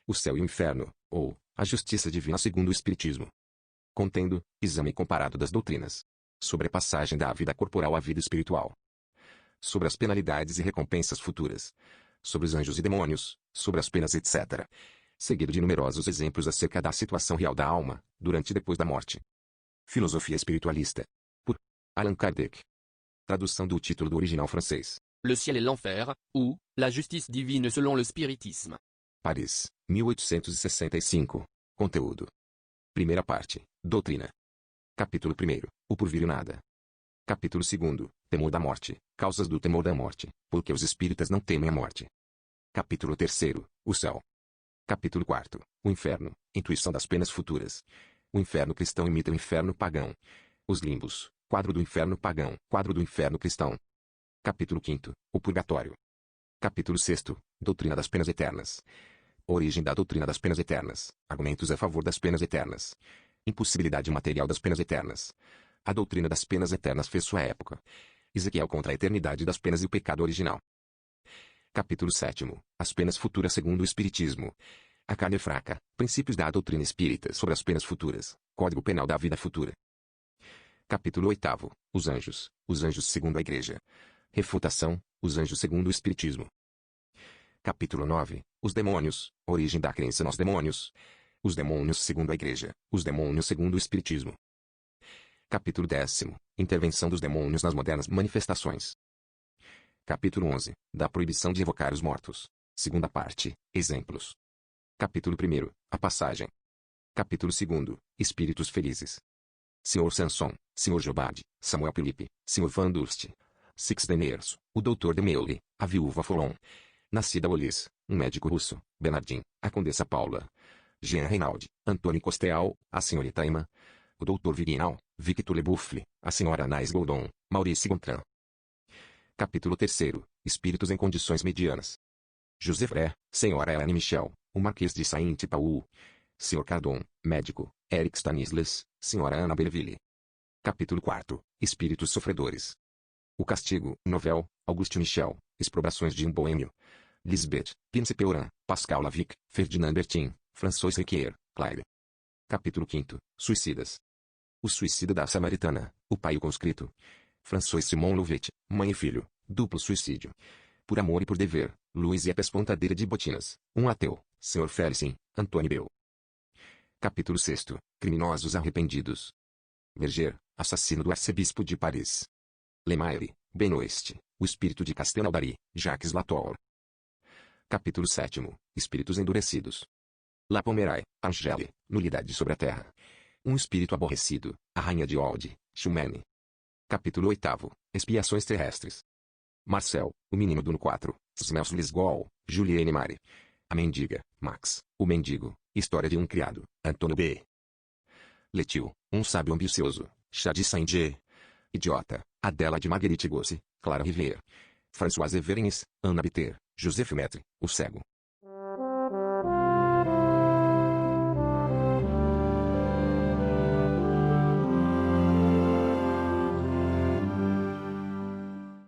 O céu e o inferno, ou a justiça divina segundo o Espiritismo. Contendo exame comparado das doutrinas sobre a passagem da vida corporal à vida espiritual, sobre as penalidades e recompensas futuras, sobre os anjos e demônios, sobre as penas, etc. Seguido de numerosos exemplos acerca da situação real da alma, durante e depois da morte. Filosofia espiritualista. Por Allan Kardec. Tradução do título do original francês. Le ciel et l'enfer, ou la justice divine selon le spiritisme. Paris, 1865. Conteúdo. Primeira parte. Doutrina. Capítulo 1. O porvir e o nada. Capítulo 2. Temor da morte. Causas do temor da morte, porque os espíritas não temem a morte. Capítulo 3. O céu. Capítulo 4. O inferno. Intuição das penas futuras. O inferno cristão imita o inferno pagão. Os limbos. Quadro do inferno pagão. Quadro do inferno cristão. Capítulo 5. O purgatório. Capítulo 6. Doutrina das penas eternas. Origem da doutrina das penas eternas. Argumentos a favor das penas eternas. Impossibilidade material das penas eternas. A doutrina das penas eternas fez sua época. Ezequiel contra a eternidade das penas e o pecado original. Capítulo 7. As penas futuras segundo o Espiritismo. A carne fraca. Princípios da doutrina espírita sobre as penas futuras. Código penal da vida futura. Capítulo 8. Os anjos. Os anjos segundo a Igreja. Refutação. Os anjos segundo o Espiritismo. Capítulo 9. Os demônios. Origem da crença nos demônios. Os demônios segundo a Igreja. Os demônios segundo o Espiritismo. Capítulo 10. Intervenção dos demônios nas modernas manifestações. Capítulo 11. Da proibição de evocar os mortos. Segunda parte. Exemplos. Capítulo 1. A passagem. Capítulo 2. Espíritos felizes. Sr. Sanson, Sr. Jobade, Samuel Philippe, Sr. Van Durst. Sixten Erso, o Dr. de Meules, a viúva Folon. Nascida Olis, um médico russo, Bernardin, a Condessa Paula. Jean Reinaldi, Antônio Costeal, a Senhorita Emma. O Dr. Viginal, Victor Lebuffle, a Sra. Anais Goldon, Maurice Gontran. Capítulo 3. Espíritos em condições medianas. José Fré, Sra. Elaine Michel, o Marquês de Saint-Paul. Sr. Cardon, médico, Eric Stanislas, Sra. Ana Belleville. Capítulo 4. Espíritos sofredores. O castigo, novel, Auguste Michel, Exprobrações de um Boêmio. Lisbeth, Pince Peurin, Pascal Lavic, Ferdinand Bertin, François Riquier, Claire. Capítulo 5. Suicidas. O suicida da Samaritana, o pai e o conscrito. François Simon Louvet, mãe e filho, duplo suicídio. Por amor e por dever, Luiz e a Pespontadeira de Botinas, um ateu, Sr. Felicin, Antônio Beu. Capítulo 6. Criminosos arrependidos. Verger, assassino do arcebispo de Paris. Lemaire, Benoist, o espírito de Castelnaudary, Jacques Latour. Capítulo 7. Espíritos endurecidos. La Pommeraye, Angèle, nulidade sobre a terra. Um espírito aborrecido, a rainha de Oude, Chumene. Capítulo 8. Expiações terrestres. Marcel, o menino do 4, Smels Lisgol, Julienne Mari. A mendiga, Max, o mendigo, história de um criado, Antônio B. Letil, um sábio ambicioso, Chá de Saint-Dié. Idiota, Adela de Marguerite Gosse, Clara Rivière. Françoise Everines, Anna Bitter, Joseph Metre, o cego.